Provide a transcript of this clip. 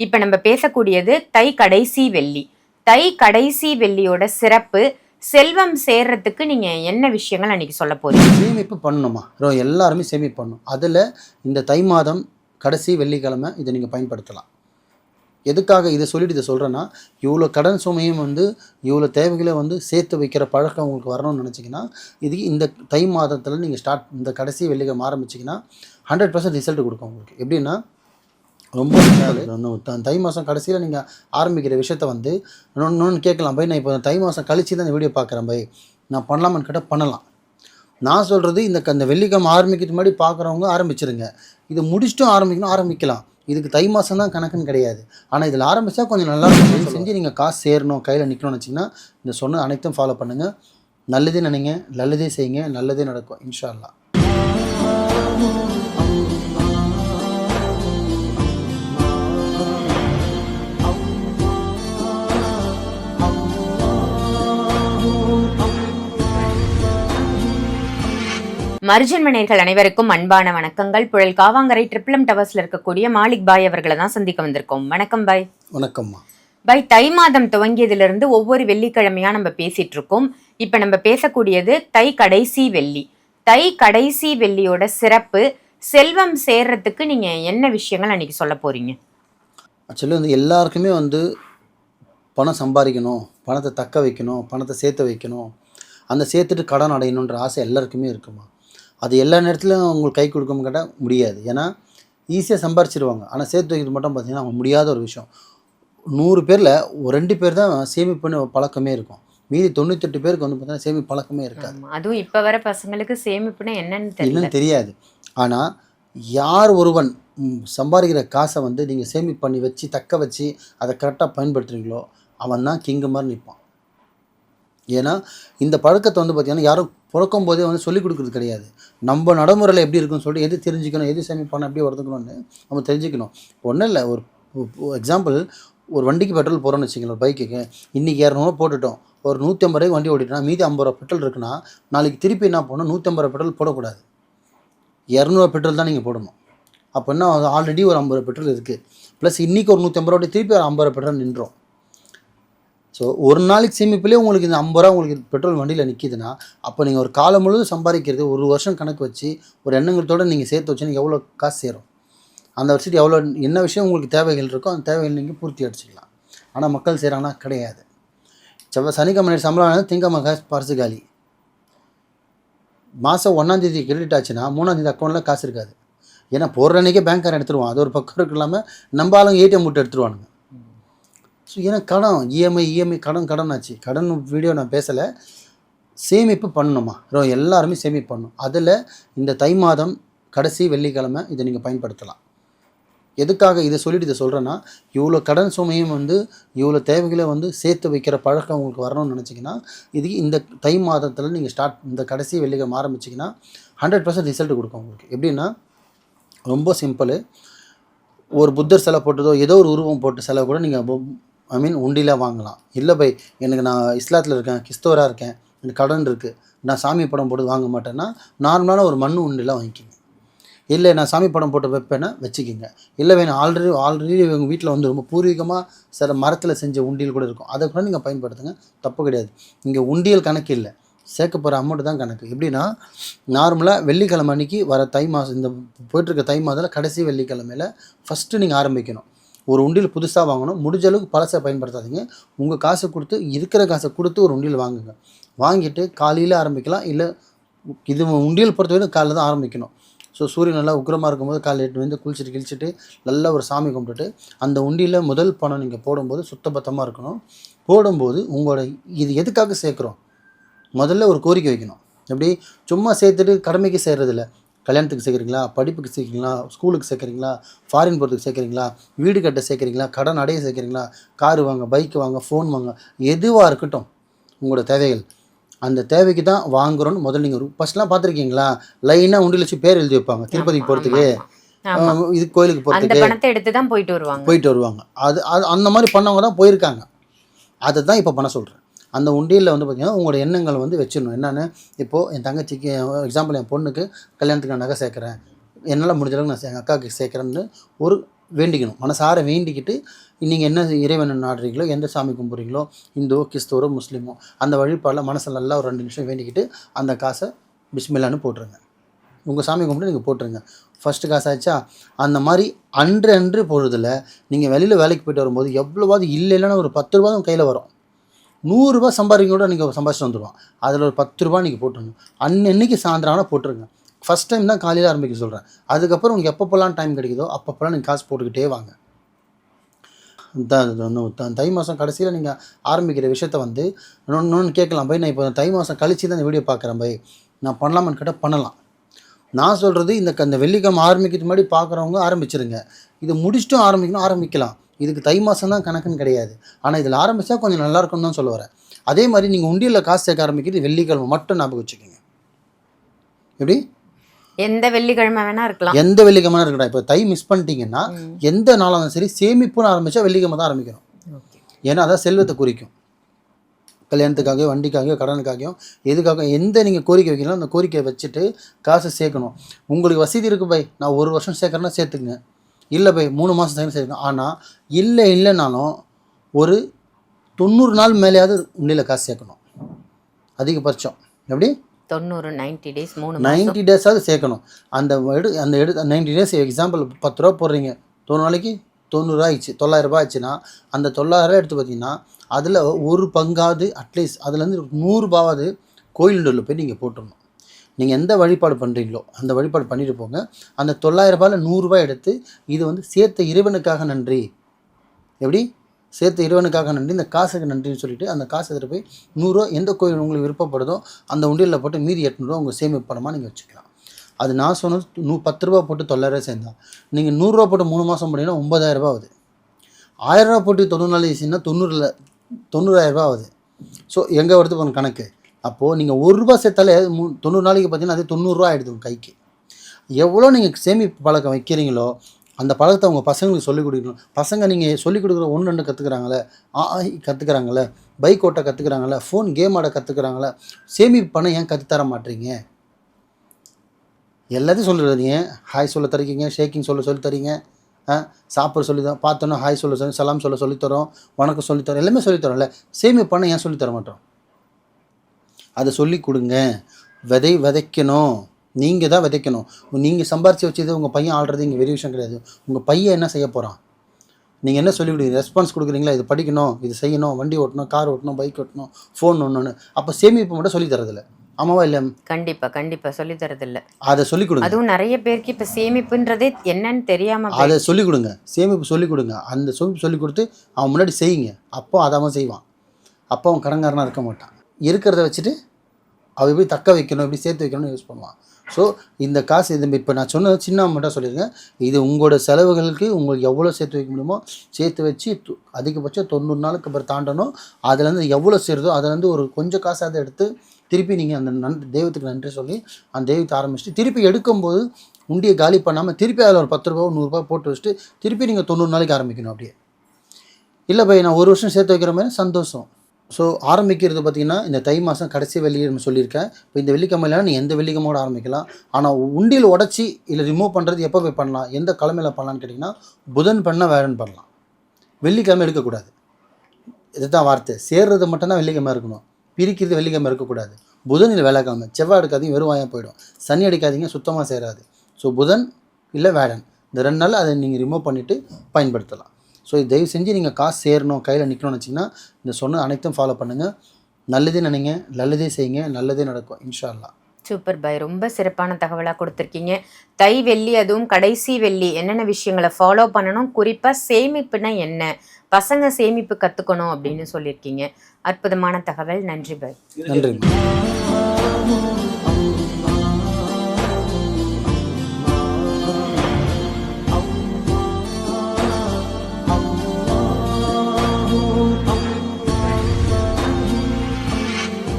இப்ப நம்ம பேசக்கூடியது தை கடைசி வெள்ளி. தை கடைசி வெள்ளியோட சிறப்பு, செல்வம் சேர்றதுக்கு நீங்க என்ன விஷயங்கள் அன்னைக்கு சொல்ல போறீங்க? சேமிப்பு பண்ணணுமா? எல்லாருமே சேமிப்பு பண்ணணும். அதில் இந்த தை மாதம் கடைசி வெள்ளிக்கிழமை இதை நீங்கள் பயன்படுத்தலாம். எதுக்காக இதை சொல்லிட்டு இதை சொல்கிறேன்னா, இவ்வளோ கடன் சுமையும் இவ்வளோ தேவைகளை சேர்த்து வைக்கிற பழக்கம் உங்களுக்கு வரணும்னு நினச்சிங்கன்னா, இது இந்த தை மாதத்தில் நீங்கள் இந்த கடைசி வெள்ளிக்கிழமை ஆரம்பிச்சிங்கன்னா 100% ரிசல்ட் கொடுக்கும் உங்களுக்கு. எப்படின்னா, ரொம்ப தை மாதம் கடைசியில் நீங்கள் ஆரம்பிக்கிற விஷயத்த இன்னொன்று கேட்கலாம் பை, நான் இப்போ தை மாதம் கழிச்சு தான் இந்த வீடியோ பார்க்குறேன் பை, நான் பண்ணலாமான்னு கேட்டால் பண்ணலாம். நான் சொல்கிறது இந்த வெள்ளிக்கிழமை ஆரம்பிக்கிறதுக்கு முன்னாடி பார்க்குறவங்க ஆரம்பிச்சிருங்க. இது முடிச்சுட்டும் ஆரம்பிக்கலாம். இதுக்கு தை மாதம் தான் கணக்குன்னு கிடையாது. ஆனால் இதில் ஆரம்பித்தா கொஞ்சம் நல்லா இருக்கும். செஞ்சு நீங்கள் காசு சேரணும், கையில் நிற்கணும்னு வச்சிங்கன்னா இந்த சொன்ன அனைத்தும் ஃபாலோ பண்ணுங்கள். நல்லதே நினைங்க, நல்லதே செய்யுங்க, நல்லதே நடக்கும் இன்ஷா அல்லாஹ். மர்ஜன் மணியர்கள் அனைவருக்கும் அன்பான வணக்கங்கள். புழல் காவாங்கரை ட்ரிபிளம் டவர்ஸ்ல இருக்கக்கூடிய மாலிக் பாய் அவர்களை தான் சந்திக்க வந்திருக்கோம். வணக்கம் பாய். வணக்கம்மா பாய். தை மாதம் துவங்கியதிலிருந்து ஒவ்வொரு வெள்ளிக்கிழமையா நம்ம பேசிட்டு இருக்கோம். இப்ப நம்ம பேசக்கூடியது தை கடைசி வெள்ளி. தை கடைசி வெள்ளியோட சிறப்பு, செல்வம் சேர்றதுக்கு நீங்க என்ன விஷயங்கள் அன்னைக்கு சொல்ல போறீங்க? ஆக்சுவலி எல்லாருக்குமே பணம் சம்பாதிக்கணும், பணத்தை தக்க வைக்கணும், பணத்தை சேர்த்து வைக்கணும், அந்த சேர்த்துட்டு கடன் அடையணுன்ற ஆசை எல்லாருக்குமே இருக்குமா. அது எல்லா நேரத்துலையும் அவங்களுக்கு கை கொடுக்க கேட்டால் முடியாது. ஏன்னா ஈஸியாக சம்பாரிச்சிடுவாங்க. ஆனால் சேர்த்து வைக்கிறது மட்டும் பார்த்திங்கன்னா அவங்க முடியாத ஒரு விஷயம். 100 பேரில் ஒரு 2 பேர் தான் சேமிப்புன்னு பழக்கமே இருக்கும். மீதி 98 பேருக்கு பார்த்தீங்கன்னா சேமிப்பு பழக்கமே இருக்காது. அதுவும் இப்போ வர பசங்களுக்கு சேமிப்புன்னு என்னன்னு தெரியாது. ஆனால் யார் ஒருவன் சம்பாதிக்கிற காசை நீங்கள் சேமிப்பு பண்ணி வச்சு தக்க வச்சு அதை கரெக்டாக பயன்படுத்துகிறீங்களோ அவன் தான் கிங்கு மாதிரி நிற்பான். ஏன்னா இந்த பழக்கத்தை பார்த்திங்கன்னா யாரும் பிறக்கும் போதே சொல்லிக் கொடுக்குறது கிடையாது. நம்ம நடைமுறையில் எப்படி இருக்குன்னு சொல்லிட்டு எது தெரிஞ்சுக்கணும், எது சேமிப்பான எப்படி வருதுக்கணும்னு நம்ம தெரிஞ்சுக்கணும். ஒன்றும் இல்லை, ஒரு எக்ஸாம்பிள், ஒரு வண்டிக்கு பெட்ரோல் போகிறோன்னு வச்சுக்கலாம். ஒரு பைக்குக்கு இன்றைக்கி 200 போட்டுட்டோம், ஒரு 150 ரூபாய்க்கு வண்டி ஓட்டிட்டோம்னா மீதி 50 ரூபா பெட்ரோல் இருக்குன்னா நாளைக்கு திருப்பி என்ன பண்ணணும், 150 ரூபா பெட்ரோல் போடக்கூடாது, 200 பெட்ரோல் தான் நீங்கள் போடணும். அப்போ என்ன, ஆல்ரெடி ஒரு 50 பெட்ரோல் இருக்குது, ப்ளஸ் இன்றைக்கி ஒரு 150 ரூபா திருப்பி ஒரு 50 பெட்ரோல் நின்றோம். ஸோ ஒரு நாளைக்கு சேமிப்பிலே உங்களுக்கு இந்த 50 ரூபா உங்களுக்கு பெட்ரோல் வண்டியில் நிற்கிதுன்னா அப்போ நீங்கள் ஒரு காலம் முழுவதும் சம்பாதிக்கிறது ஒரு வருஷம் கணக்கு வச்சு ஒரு எண்ணங்களோடு நீங்கள் சேர்த்து வச்சுன்னா எவ்வளோ காசு சேரும். அந்த வருஷத்துக்கு எவ்வளோ என்ன விஷயம் உங்களுக்கு தேவைகள் இருக்கோ அந்த தேவைகள் நீங்கள் பூர்த்தி அடிச்சிக்கலாம். ஆனால் மக்கள் செய்கிறாங்கன்னா கிடையாது. சனிக்கிழமை சம்பளம் திங்கக்கிழமை காசு பர்ஸு காலி. மாதம் 1ஆம் தேதி கிரெடிட் ஆச்சுன்னா 3ஆம் தேதி அக்கௌண்ட்டில் காசு இருக்காது. ஏன்னா போடுற அன்றைக்கே பேங்க்காரன் எடுத்துருவான். அது ஒரு பக்கம் இருக்கு இல்லாமல் நம்ம ஆளுங்க ஏடிஎம் விட்டு எடுத்துருவானுங்க. ஸோ ஏன்னா கடன் இஎம்ஐ கடன் ஆச்சு. கடன் வீடியோ நான் பேசலை. சேமிப்பு பண்ணணுமா? எல்லாருமே சேமிப்பு பண்ணணும். அதில் இந்த தை மாதம் கடைசி வெள்ளிக்கிழமை இதை நீங்கள் பயன்படுத்தலாம். எதுக்காக இதை சொல்லிட்டு இதை சொல்கிறேன்னா, இவ்வளோ கடன் சுமையும் இவ்வளோ தேவைகளை சேர்த்து வைக்கிற பழக்கம் உங்களுக்கு வரணும்னு நினச்சிங்கன்னா, இது இந்த தை மாதத்தில் நீங்கள் இந்த கடைசி வெள்ளிக்கிழமை ஆரம்பிச்சிங்கன்னா 100% ரிசல்ட் கொடுக்கும் உங்களுக்கு. எப்படின்னா ரொம்ப சிம்பிள். ஒரு புத்தர் சிலை போட்டதோ ஏதோ ஒரு உருவம் போட்ட சிலை கூட நீங்கள் உண்டியில் வாங்கலாம். இல்லை பை, எனக்கு நான் இஸ்லாத்தில் இருக்கேன், கிறிஸ்தவராக இருக்கேன், எனக்கு கடன் இருக்குது, நான் சாமி படம் போட்டு வாங்க மாட்டேன்னா நார்மலான ஒரு மண் உண்டியில் வாங்கிக்கிங்க. இல்லை நான் சாமி படம் போட்டு வைப்பேன்னா வச்சுக்கிங்க. இல்லை வேணும், ஆல்ரெடி எங்கள் வீட்டில் ரொம்ப பூர்வீகமாக சில மரத்தில் செஞ்ச உண்டியல் கூட இருக்கும், அதை கூட நீங்கள் பயன்படுத்துங்க, தப்பு கிடையாது. இங்கே உண்டியல் கணக்கு இல்லை, சேர்க்க போகிற அமௌண்ட்டு தான் கணக்கு. எப்படின்னா நார்மலாக வெள்ளிக்கிழமை அன்றைக்கி வர தை மாதம், இந்த போய்ட்டுருக்க தை மாதத்தில் கடைசி வெள்ளிக்கிழமையில் ஃபஸ்ட்டு நீங்கள் ஆரம்பிக்கணும். ஒரு உண்டியல் புதுசாக வாங்கணும். முடிஞ்ச அளவுக்கு பழசை பயன்படுத்தாதீங்க. உங்கள் காசை கொடுத்து இருக்கிற காசை கொடுத்து ஒரு உண்டியல் வாங்குங்க. வாங்கிட்டு காலையில் ஆரம்பிக்கலாம். இல்லை இது உண்டியல் பொறுத்தவரை காலையில் தான் ஆரம்பிக்கணும். ஸோ சூரியன் நல்லா உக்கிரமாக இருக்கும்போது காலையில் 8 குளிச்சுட்டு நல்லா ஒரு சாமி கும்பிட்டுட்டு அந்த உண்டியில் முதல் பணம் நீங்கள் போடும்போது சுத்தபத்தமாக இருக்கணும். போடும்போது உங்களோட இது எதுக்காக சேர்க்குறோம், முதல்ல ஒரு கோரிக்கை வைக்கணும். எப்படி சும்மா சேர்த்துட்டு கடமைக்கு சேர்றதில்ல. கல்யாணத்துக்கு சேர்க்குறீங்களா, படிப்புக்கு சேர்க்குறீங்களா, ஸ்கூலுக்கு சேர்க்குறீங்களா, ஃபாரின் போகிறதுக்கு சேர்க்குறீங்களா, வீடு கட்ட சேர்க்குறீங்களா, கடன் அடைய சேர்க்குறீங்களா, காரு வாங்க, பைக்கு வாங்க, ஃபோன் வாங்க, எதுவாக இருக்கட்டும் உங்களோட தேவைகள், அந்த தேவைக்கு தான் வாங்குறோன்னு முதல்ல நீங்கள் ஃபஸ்ட்லாம் பார்த்துருக்கீங்களா, லைனாக உண்டியில் வச்சு பேர் எழுதி வைப்பாங்க. திருப்பதிக்கு போகிறதுக்கு, இது கோயிலுக்கு போகிறதுக்கு பணத்தை எடுத்து தான் போயிட்டு வருவாங்க. அது அந்த மாதிரி பண்ணவங்க தான் போயிருக்காங்க. அதை தான் இப்போ பண்ண சொல்கிறேன். அந்த உண்டியலில் பார்த்திங்கன்னா உங்களோட எண்ணங்கள் வச்சிடணும். என்னென்னு, இப்போது என் தங்கச்சிக்கு எக்ஸாம்பிள், என் பொண்ணுக்கு கல்யாணத்துக்கு நான் நகை சேர்க்குறேன், என்னால் முடிஞ்ச அளவுக்கு நான் எங்கள் அக்காவுக்கு சேர்க்குறேன்னு ஒரு வேண்டிக்கணும். மனசார வேண்டிக்கிட்டு நீங்கள் என்ன இறைவனை நாடுறீங்களோ, எந்த சாமி கும்பிட்றீங்களோ, இந்துவோ கிறிஸ்தவரோ முஸ்லீமோ அந்த வழிபாடில் மனசில் நல்லா ஒரு 2 நிமிஷம் வேண்டிக்கிட்டு அந்த காசை பிஸ்மில்லான்னு போட்டுருங்க. உங்கள் சாமி கும்பிட்டு நீங்கள் போட்டுருங்க. ஃபஸ்ட்டு காசு ஆச்சா? அந்த மாதிரி அன்று பொழுதில் நீங்கள் வெளியில் வேலைக்கு போய்ட்டு வரும்போது எவ்வளோவாது இல்லைன்னா ஒரு 10 ரூபா உங்கள் கையில் வரும். 100 ரூபா சம்பாதிக்க கூட நீங்கள் சம்பாதிச்சுட்டு வந்துடுவோம். அதில் ஒரு 10 ரூபா நீங்கள் போட்டுருங்க. அன்னைக்கு சாயந்தரம் போட்டுருங்க. ஃபஸ்ட் டைம் தான் காலையில் ஆரம்பிக்க சொல்கிறேன். அதுக்கப்புறம் உங்களுக்கு எப்பப்போலாம் டைம் கிடைக்குதோ அப்பப்போலாம் நீங்கள் காசு போட்டுக்கிட்டே வாங்க. தை மாதம் கடைசியில் நீங்கள் ஆரம்பிக்கிற விஷயத்த வந்து இன்னொன்று கேட்கலாம் பை, நான் இப்போ தை மாதம் கழிச்சு தான் இந்த வீடியோ பார்க்குறேன் பை, நான் பண்ணலாமான்னு கேட்டால் பண்ணலாம். நான் சொல்கிறது இந்த வெள்ளிக்கிழமை ஆரம்பிக்கிறதுக்கு முன்னாடி பார்க்குறவங்க ஆரம்பிச்சிருங்க. இது முடிச்சுட்டும் ஆரம்பிக்கலாம். இதுக்கு தை மாதம் தான் கணக்குன்னு கிடையாது. ஆனால் இதில் ஆரம்பித்தா கொஞ்சம் நல்லாயிருக்கும்னு தான் சொல்ல வரேன். அதே மாதிரி நீங்கள் உண்டியலில் காசு சேர்க்க ஆரம்பிக்கிறது வெள்ளிக்கிழமை மட்டும் ஞாபகம் வச்சுக்கோங்க. எப்படி? எந்த வெள்ளிக்கிழமை வேணா இருக்கலாம், எந்த வெள்ளிக்கிழமை இருக்கட்டும். இப்போ தை மிஸ் பண்ணிட்டீங்கன்னா எந்த நாளாலும் சரி சேமிப்புன்னு ஆரம்பித்தா வெள்ளிக்கிழமை தான் ஆரம்பிக்கணும். ஏன்னா அதான் செல்வத்தை குறிக்கும். கல்யாணத்துக்காக, வண்டிக்காக, கடனுக்காகவும் எதுக்காக எந்த நீங்கள் கோரிக்கை வைக்கலாம் அந்த கோரிக்கையை வச்சுட்டு காசை சேர்க்கணும். உங்களுக்கு வசதி இருக்குது பை, நான் 1 வருஷம் சேர்க்குறேன்னா சேர்த்துக்குங்க. இல்லை பை 3 மாதம் சேர்க்கணும். ஆனால் இல்லைனாலும் ஒரு 90 நாள் மேலேயாவது உண்டியில் காசு சேர்க்கணும் அதிகபட்சம். எப்படி? 90 டேஸ் 90 டேஸாவது சேர்க்கணும். அந்த 90 டேஸ் எக்ஸாம்பிள் 10 ரூபா போடுறீங்க, 90 நாளைக்கு 90 ரூபா ஆயிடுச்சு, 900 ரூபா ஆச்சுன்னா அந்த 900 எடுத்து பார்த்தீங்கன்னா அதில் ஒரு பங்காவது அட்லீஸ்ட் அதுலேருந்து 100 ரூபாவது கோயிலுள்ள போய் நீங்கள் போட்டுடணும். நீங்கள் எந்த வழிபாடு பண்ணுறீங்களோ அந்த வழிபாடு பண்ணிட்டு போங்க. அந்த 900 ரூபாயில் 100 ரூபாய் எடுத்து இது வந்து சேர்த்த இறைவனுக்காக நன்றி. எப்படி? சேர்த்த இறைவனுக்காக நன்றி, இந்த காசுக்கு நன்றின்னு சொல்லிவிட்டு அந்த காசு எடுத்து போய் 100 ரூபா எந்த கோயில் உங்களுக்கு விருப்பப்படுதோ அந்த உண்டியலில் போட்டு மீதி 800 ரூபா உங்கள் சேமிப்பு பணமாக நீங்கள் வச்சுக்கலாம். அது நான் சொன்னது 10 ரூபா போட்டு 900 ரூபா சேர்ந்தா, நீங்கள் 100 ரூபா போட்டு 3 மாதம் போட்டிங்கன்னா 9000 ரூபா ஆகுது. 1000 ரூபா போட்டு 90 நாள் ஈஸின்னா 90,000 ரூபா ஆகுது. ஸோ எங்கே வருது போன கணக்கு? அப்போது நீங்கள் 1 ரூபா சேர்த்தாலே 90 நாளைக்கு பார்த்தீங்கன்னா அது 90 ரூபா ஆகிடுது உங்கள் கைக்கு. எவ்வளோ நீங்கள் சேமிப்பு பழக்கம் வைக்கிறீங்களோ அந்த பழக்கத்தை உங்கள் பசங்களுக்கு சொல்லிக் கொடுக்கணும். பசங்க நீங்கள் சொல்லிக் கொடுக்குற 1 2 கற்றுக்குறாங்களே, கற்றுக்குறாங்களே, பைக் ஓட்ட கற்றுக்குறாங்களே, ஃபோன் கேம் ஆட கற்றுக்குறாங்களே, சேமிப்பு பண்ண ஏன் கற்றுத்தர மாட்டீங்க? எல்லாத்தையும் சொல்லிடுறீங்க. ஹாய் சொல்ல தரீங்க, ஷேக்கிங் சொல்லி தரீங்க, சாப்பிட சொல்லி தான் பார்த்தோன்னா ஹாய் சொல்ல சலாம் சொல்லித்தரோம், வணக்கம் சொல்லித்தரோம், எல்லாமே சொல்லித்தரோம்ல. சேமிப்பு பண்ண ஏன் சொல்லித்தர மாட்டோம்? அதை சொல்லி கொடுங்க. விதைக்கணும், நீங்கள் தான் விதைக்கணும். நீங்கள் சம்பாரித்து வச்சது உங்கள் பையன் ஆடுறது இங்கே பெரிய விஷயம் கிடையாது. உங்கள் பையன் என்ன செய்ய போகிறான்? நீங்கள் என்ன சொல்லி கொடுக்குறீங்க? ரெஸ்பான்ஸ் கொடுக்குறீங்களா? இது படிக்கணும், இது செய்யணும், வண்டி ஓட்டணும், கார் ஓட்டணும், பைக் ஓட்டணும், ஃபோன் ஒன்று. அப்போ சேமிப்பு மட்டும் சொல்லி தரதில்லை. ஆமாவா இல்லை? கண்டிப்பாக சொல்லி தரதில்லை. அதை சொல்லிக் கொடுங்க. அதுவும் நிறைய பேருக்கு இப்போ சேமிப்புன்றதே என்னன்னு தெரியாமல் அதை சொல்லிக் கொடுங்க. சேமிப்பு சொல்லிக் கொடுங்க. அந்த சேமிப்பு சொல்லிக் கொடுத்து அவன் முன்னாடி செய்யுங்க. அப்போ அதை அவன் செய்வான். அப்போ அவன் கடன்காரனாக இருக்க மாட்டான். இருக்கிறத வச்சுட்டு அவள் எப்படி தக்க வைக்கணும், எப்படி சேர்த்து வைக்கணும்னு யூஸ் பண்ணுவான். ஸோ இந்த காசு இது இப்போ நான் சொன்னது சின்ன அமௌண்ட்டாக சொல்லியிருக்கேன். இது உங்களோட செலவுகளுக்கு உங்களுக்கு எவ்வளோ சேர்த்து வைக்க முடியுமோ சேர்த்து வச்சு அதிகபட்சம் 90 நாளுக்கு அப்புறம் தாண்டணும். அதுலேருந்து எவ்வளோ சேருதோ அதுலேருந்து ஒரு கொஞ்சம் காசாக எடுத்து திருப்பி நீங்கள் அந்த தெய்வத்துக்கு நன்றி சொல்லி அந்த தெய்வத்தை ஆரம்பிச்சுட்டு திருப்பி எடுக்கும்போது உண்டியை காலி பண்ணாமல் திருப்பி அதில் ஒரு 10 ரூபா 100 ரூபா போட்டு வச்சுட்டு திருப்பி நீங்கள் 90 நாளைக்கு ஆரம்பிக்கணும். அப்படியே இல்லை பை நான் 1 வருஷம் சேர்த்து வைக்கிற மாதிரி சந்தோஷம். ஸோ ஆரம்பிக்கிறது பார்த்திங்கன்னா இந்த தை மாதம் கடைசி வெள்ளிக்கிழமை சொல்லியிருக்கேன். இப்போ இந்த வெள்ளிக்கிழமையிலாம் நீ எந்த வெள்ளிக்கிழமையோட ஆரம்பிக்கலாம். ஆனால் உண்டியில் உடச்சி இல்லை ரிமூவ் பண்ணுறது எப்போ போய் பண்ணலாம், எந்த கிழமையில் பண்ணலான்னு கேட்டிங்கன்னா புதன் பண்ணால் வேறன்னு பண்ணலாம். வெள்ளிக்கிழமை எடுக்கக்கூடாது. இதுதான் வார்த்தை. சேர்றது மட்டும்தான் வெள்ளிக்கிழமை இருக்கணும். பிரிக்கிறது வெள்ளிக்கிழமை இருக்கக்கூடாது. புதன் இல்லை வேலைக்கிழமை. செவ்வாய் எடுக்காதீங்க, வெறும் வாயாக போயிடும். சனி அடிக்காதீங்க, சுத்தமாக சேராது. ஸோ புதன் இல்லை வேடன் இந்த 2 நாள் அதை நீங்கள் ரிமூவ் பண்ணிவிட்டு பயன்படுத்தலாம். ஸோ தயவு செஞ்சு நீங்கள் காசு சேரணும், கையில் நிற்கணும்னு வச்சிங்கன்னா இந்த சொன்ன அனைத்தும் ஃபாலோ பண்ணுங்கள். நல்லதே நினைங்க, நல்லதே செய்யுங்க, நல்லதே நடக்கும் இன்ஷா அல்லாஹ். சூப்பர் பாய், ரொம்ப சிறப்பான தகவலாக கொடுத்துருக்கீங்க. தை வெள்ளி அதுவும் கடைசி வெள்ளி என்னென்ன விஷயங்களை ஃபாலோ பண்ணணும், குறிப்பாக சேமிப்புனா என்ன, பசங்க சேமிப்பு கற்றுக்கணும் அப்படின்னு சொல்லியிருக்கீங்க. அற்புதமான தகவல். நன்றி பாய். நன்றி.